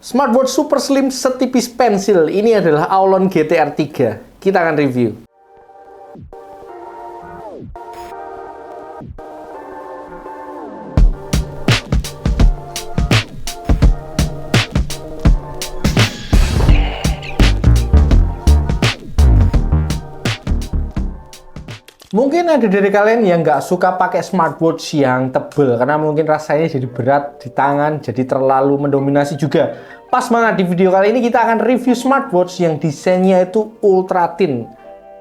Smartwatch super slim setipis pensil. Ini adalah Aulon GTR 3. Kita akan review. Mungkin ada dari kalian yang nggak suka pakai smartwatch yang tebel karena mungkin rasanya jadi berat di tangan, jadi terlalu mendominasi juga. Pas banget di video kali ini kita akan review smartwatch yang desainnya itu ultra thin.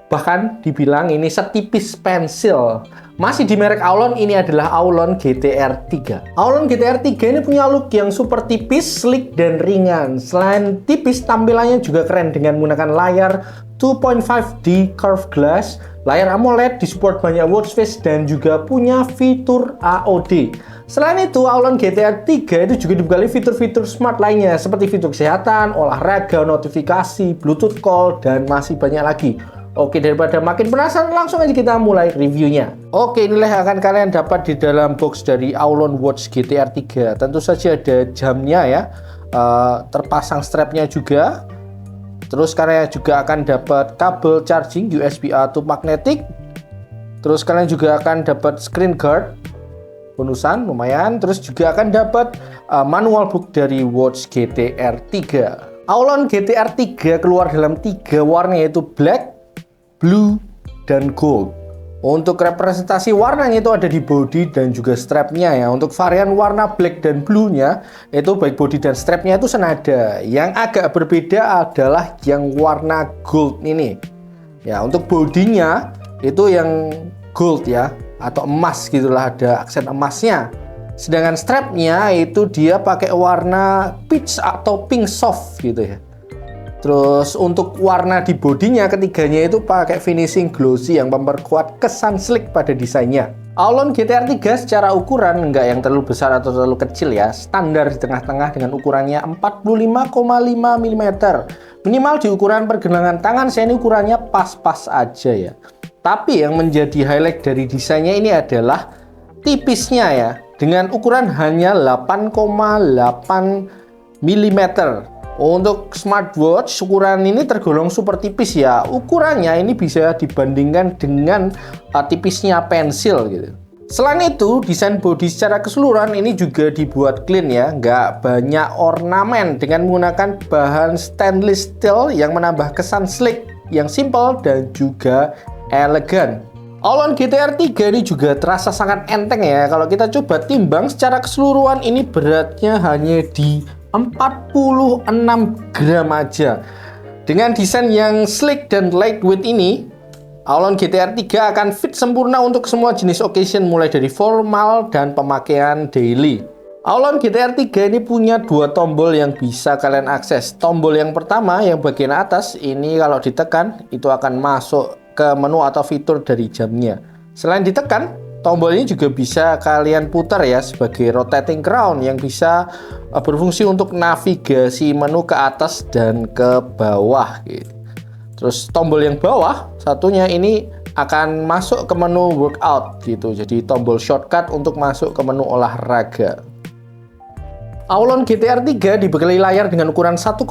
Bahkan dibilang ini setipis pensil. Masih di merek Aulon, ini adalah Aulon GTR 3. Aulon GTR 3 ini punya look yang super tipis, sleek, dan ringan. Selain tipis, tampilannya juga keren dengan menggunakan layar 2.5D curved glass, layar AMOLED, disupport banyak watch face, dan juga punya fitur AOD. Selain itu, Aulon GTR 3 itu juga dibekali fitur-fitur smart lainnya seperti fitur kesehatan, olahraga, notifikasi, Bluetooth call, dan masih banyak lagi. Oke, daripada makin penasaran, langsung aja kita mulai reviewnya. Oke, inilah yang akan kalian dapat di dalam box dari Aulon Watch GTR 3. Tentu saja ada jamnya ya, terpasang strapnya juga. Terus kalian juga akan dapat kabel charging USB-A to magnetic. Terus kalian juga akan dapat screen guard, bonusan lumayan. Terus juga akan dapat manual book dari Watch GTR 3. Aulon GTR 3 keluar dalam 3 warna, yaitu black, blue, dan gold. Untuk representasi warnanya itu ada di body dan juga strapnya ya. Untuk varian warna black dan blue-nya itu baik body dan strapnya itu senada. Yang agak berbeda adalah yang warna gold ini. Ya, untuk bodinya itu yang gold ya, atau emas gitulah, ada aksen emasnya. Sedangkan strapnya itu dia pakai warna peach atau pink soft gitu ya. Terus untuk warna di bodinya ketiganya itu pakai finishing glossy yang memperkuat kesan sleek pada desainnya. Aulon GTR 3 secara ukuran nggak yang terlalu besar atau terlalu kecil ya, standar di tengah-tengah dengan ukurannya 45,5 mm. Minimal di ukuran pergelangan tangan saya ini ukurannya pas-pas aja ya. Tapi yang menjadi highlight dari desainnya ini adalah tipisnya ya, dengan ukuran hanya 8,8 mm. Untuk smartwatch ukuran ini tergolong super tipis ya. Ukurannya ini bisa dibandingkan dengan tipisnya pensil gitu. Selain itu, desain bodi secara keseluruhan ini juga dibuat clean ya, nggak banyak ornamen dengan menggunakan bahan stainless steel yang menambah kesan sleek, yang simple dan juga elegan. Aulon GTR 3 ini juga terasa sangat enteng ya. Kalau kita coba timbang secara keseluruhan, ini beratnya hanya di 46 gram aja. Dengan desain yang sleek dan lightweight ini, Aulon GTR 3 akan fit sempurna untuk semua jenis occasion, mulai dari formal dan pemakaian daily. Aulon GTR 3 ini punya dua tombol yang bisa kalian akses. Tombol yang pertama yang bagian atas ini kalau ditekan itu akan masuk ke menu atau fitur dari jamnya. Selain ditekan, tombol ini juga bisa kalian putar ya sebagai rotating crown yang bisa berfungsi untuk navigasi menu ke atas dan ke bawah gitu. Terus tombol yang bawah satunya ini akan masuk ke menu workout gitu. Jadi tombol shortcut untuk masuk ke menu olahraga. Aulon GTR 3 dibekali layar dengan ukuran 1,43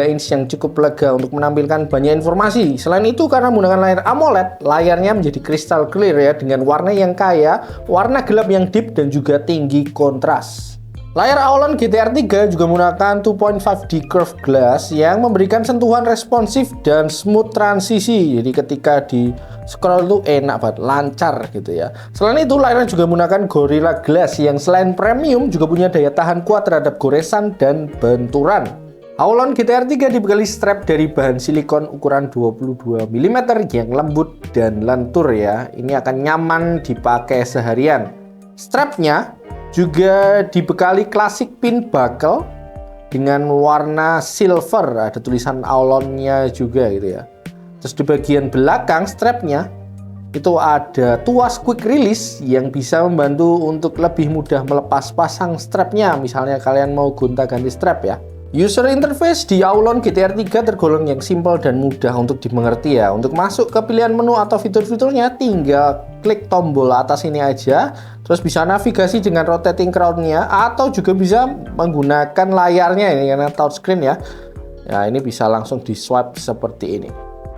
inch yang cukup lega untuk menampilkan banyak informasi. Selain itu, karena menggunakan layar AMOLED, layarnya menjadi crystal clear ya, dengan warna yang kaya, warna gelap yang deep, dan juga tinggi kontras. Layar Aulon GTR 3 juga menggunakan 2.5D curved glass yang memberikan sentuhan responsif dan smooth transisi. Jadi ketika di scroll itu enak banget, lancar gitu ya. Selain itu, layarnya juga menggunakan Gorilla Glass yang selain premium juga punya daya tahan kuat terhadap goresan dan benturan. Aulon GTR 3 dibekali strap dari bahan silikon ukuran 22 mm yang lembut dan lentur ya. Ini akan nyaman dipakai seharian. Strapnya juga dibekali classic pin buckle dengan warna silver, ada tulisan Aulonnya juga gitu ya. Terus di bagian belakang strapnya itu ada tuas quick release yang bisa membantu untuk lebih mudah melepas pasang strapnya. Misalnya kalian mau gonta-ganti strap ya. User interface di Aulon GTR 3 tergolong yang simpel dan mudah untuk dimengerti ya. Untuk masuk ke pilihan menu atau fitur-fiturnya tinggal klik tombol atas ini aja. Terus bisa navigasi dengan rotating crown-nya atau juga bisa menggunakan layarnya ini karena touchscreen ya. Ya, ini bisa langsung di swipe seperti ini.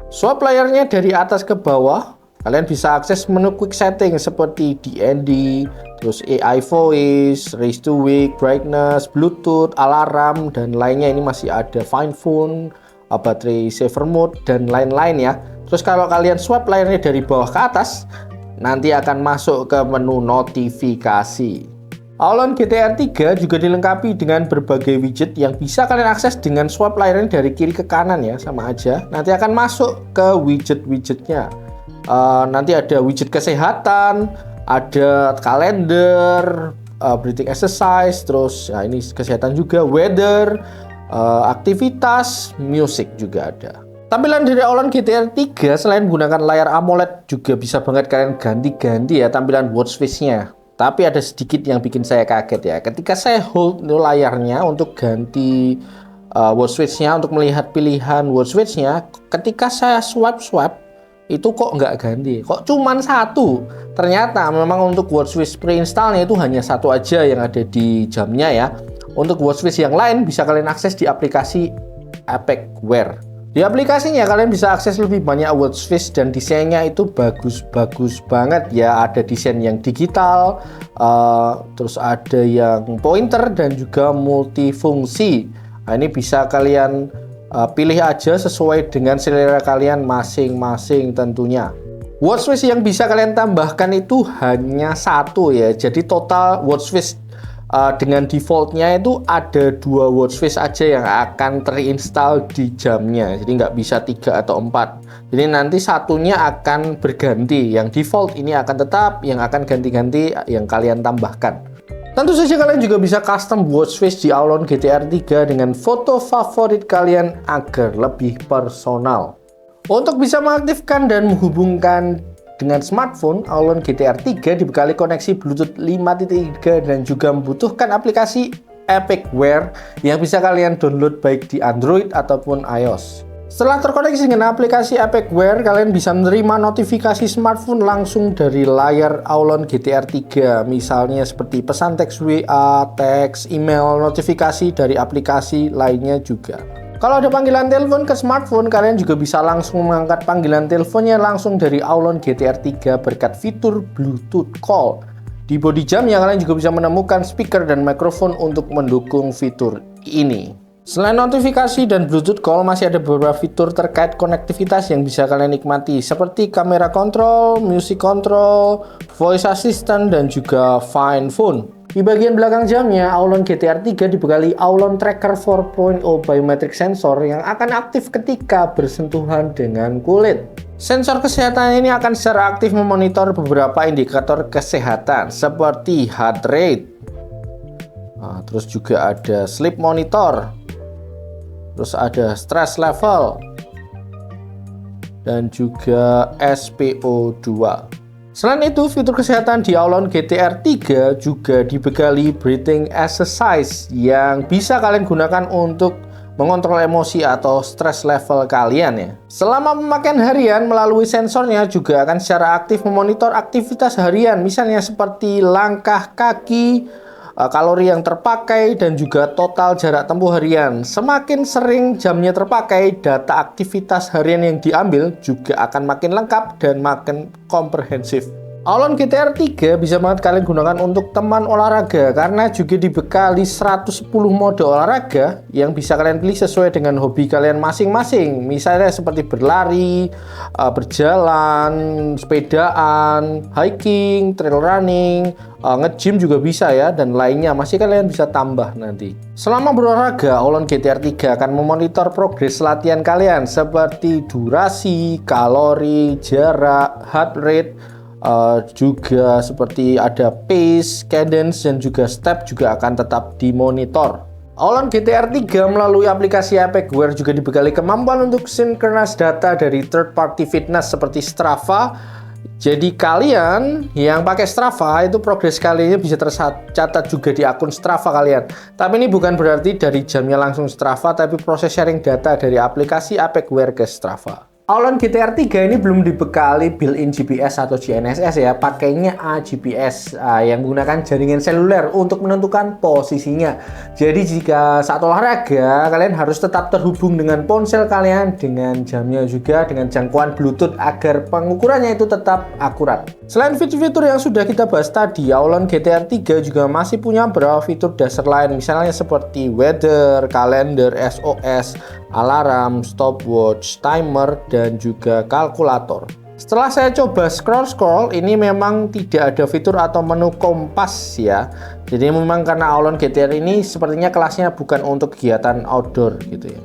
Swipe layarnya dari atas ke bawah. Kalian bisa akses menu quick setting seperti DND, terus AI voice, raise to wake, brightness, bluetooth, alarm, dan lainnya. Ini masih ada fine tune, battery saver mode, dan lain-lain ya. Terus kalau kalian swipe layarnya dari bawah ke atas, nanti akan masuk ke menu notifikasi. Aulon GTR 3 juga dilengkapi dengan berbagai widget yang bisa kalian akses dengan swipe layarnya dari kiri ke kanan ya, sama aja. Nanti akan masuk ke widget-widgetnya. Nanti ada widget kesehatan, ada kalender, breathing exercise, terus ya ini kesehatan juga, weather, aktivitas, musik juga ada. Tampilan dari Aulon GTR 3 selain menggunakan layar AMOLED juga bisa banget kalian ganti-ganti ya tampilan watch face-nya. Tapi ada sedikit yang bikin saya kaget ya. Ketika saya hold layarnya untuk ganti watch face-nya, untuk melihat pilihan watch face-nya, ketika saya swipe itu kok nggak ganti, kok cuman satu. Ternyata memang untuk watch face pre-installnya itu hanya satu aja yang ada di jamnya ya. Untuk watch face yang lain bisa kalian akses di aplikasi Apex Wear. Di aplikasinya kalian bisa akses lebih banyak watch face dan desainnya itu bagus-bagus banget ya. Ada desain yang digital, terus ada yang pointer dan juga multifungsi. Nah, ini bisa kalian pilih aja sesuai dengan selera kalian masing-masing tentunya. Watch face yang bisa kalian tambahkan itu hanya satu ya. Jadi total watch face dengan defaultnya itu ada 2 watch face aja yang akan terinstall di jamnya. Jadi nggak bisa 3 atau 4. Jadi nanti satunya akan berganti. Yang default ini akan tetap, yang akan ganti-ganti yang kalian tambahkan. Tentu saja kalian juga bisa custom watch face di Aulon GTR 3 dengan foto favorit kalian agar lebih personal. Untuk bisa mengaktifkan dan menghubungkan dengan smartphone, Aulon GTR 3 dibekali koneksi Bluetooth 5.3 dan juga membutuhkan aplikasi Apex Wear yang bisa kalian download baik di Android ataupun iOS. Setelah terkoneksi dengan aplikasi Apex Wear, kalian bisa menerima notifikasi smartphone langsung dari layar Aulon GTR 3. Misalnya seperti pesan teks WA, teks, email, notifikasi dari aplikasi lainnya juga. Kalau ada panggilan telepon ke smartphone, kalian juga bisa langsung mengangkat panggilan teleponnya langsung dari Aulon GTR 3 berkat fitur Bluetooth Call. Di bodi jamnya kalian juga bisa menemukan speaker dan mikrofon untuk mendukung fitur ini. Selain notifikasi dan Bluetooth Call, masih ada beberapa fitur terkait konektivitas yang bisa kalian nikmati seperti kamera control, music control, voice assistant, dan juga fine tune. Di bagian belakang jamnya, Aulon GTR 3 dibekali Aulon Tracker 4.0 biometric sensor yang akan aktif ketika bersentuhan dengan kulit. Sensor kesehatan ini akan secara aktif memonitor beberapa indikator kesehatan seperti heart rate, terus juga ada sleep monitor, terus ada stress level, dan juga SpO2. Selain itu, fitur kesehatan di Aulon GTR 3 juga dibekali breathing exercise yang bisa kalian gunakan untuk mengontrol emosi atau stress level kalian ya. Selama pemakaian harian, melalui sensornya juga akan secara aktif memonitor aktivitas harian, misalnya seperti langkah kaki, kalori yang terpakai, dan juga total jarak tempuh harian. Semakin sering jamnya terpakai, data aktivitas harian yang diambil juga akan makin lengkap dan makin komprehensif. Aulon GTR 3 bisa banget kalian gunakan untuk teman olahraga karena juga dibekali 110 mode olahraga yang bisa kalian pilih sesuai dengan hobi kalian masing-masing. Misalnya seperti berlari, berjalan, sepedaan, hiking, trail running, nge-gym juga bisa ya, dan lainnya masih kalian bisa tambah nanti. Selama berolahraga, Aulon GTR 3 akan memonitor progres latihan kalian seperti durasi, kalori, jarak, heart rate, juga seperti ada pace, cadence, dan juga step juga akan tetap dimonitor. Aulon GTR 3 melalui aplikasi Apex Wear juga dibekali kemampuan untuk synchronize data dari third party fitness seperti Strava Jadi kalian yang pakai Strava itu progres kalian bisa tercatat juga di akun Strava kalian. Tapi ini bukan berarti dari jamnya langsung Strava, tapi proses sharing data dari aplikasi Apekwear ke Strava. Aulon GTR 3 ini belum dibekali built-in GPS atau GNSS ya, pakainya AGPS yang menggunakan jaringan seluler untuk menentukan posisinya. Jadi jika saat olahraga, kalian harus tetap terhubung dengan ponsel kalian, dengan jamnya juga, dengan jangkauan Bluetooth agar pengukurannya itu tetap akurat. Selain fitur-fitur yang sudah kita bahas tadi, Aulon GTR 3 juga masih punya beberapa fitur dasar lain, misalnya seperti weather, kalender, SOS, alarm, stopwatch, timer, dan juga kalkulator. Setelah saya coba scroll, ini memang tidak ada fitur atau menu kompas ya. Jadi memang karena Aulon GTR ini sepertinya kelasnya bukan untuk kegiatan outdoor gitu ya.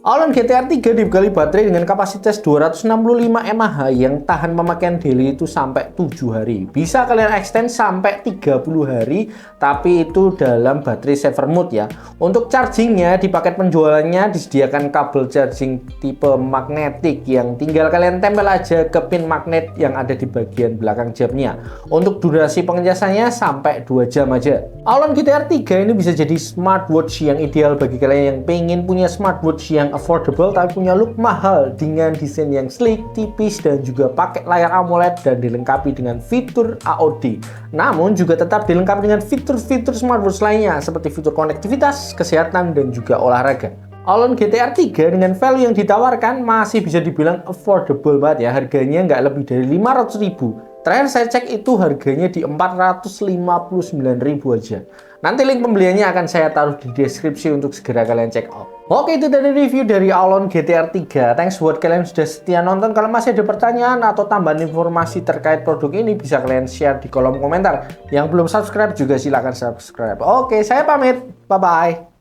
Aulon GTR 3 dibekali baterai dengan kapasitas 265 mAh yang tahan pemakaian daily itu sampai 7 hari. Bisa kalian extend sampai 30 hari, tapi itu dalam baterai saver mode ya. Untuk chargingnya di paket penjualannya disediakan kabel charging tipe magnetik yang tinggal kalian tempel aja ke pin magnet yang ada di bagian belakang jamnya. Untuk durasi pengecasannya sampai 2 jam aja. Aulon GTR 3 ini bisa jadi smartwatch yang ideal bagi kalian yang pengen punya smartwatch yang affordable tapi punya look mahal dengan desain yang sleek, tipis, dan juga pakai layar AMOLED dan dilengkapi dengan fitur AOD. Namun juga tetap dilengkapi dengan fitur-fitur smartwatch lainnya seperti fitur konektivitas, kesehatan, dan juga olahraga. Aulon GTR 3 dengan value yang ditawarkan masih bisa dibilang affordable banget ya. Harganya nggak lebih dari 500.000. Terakhir saya cek itu harganya di 459.000 aja. Nanti link pembeliannya akan saya taruh di deskripsi untuk segera kalian check out. Oke, itu dari review dari Aulon GTR 3. Thanks buat kalian yang sudah setia nonton. Kalau masih ada pertanyaan atau tambahan informasi terkait produk ini bisa kalian share di kolom komentar. Yang belum subscribe juga silahkan subscribe. Oke, saya pamit. Bye-bye.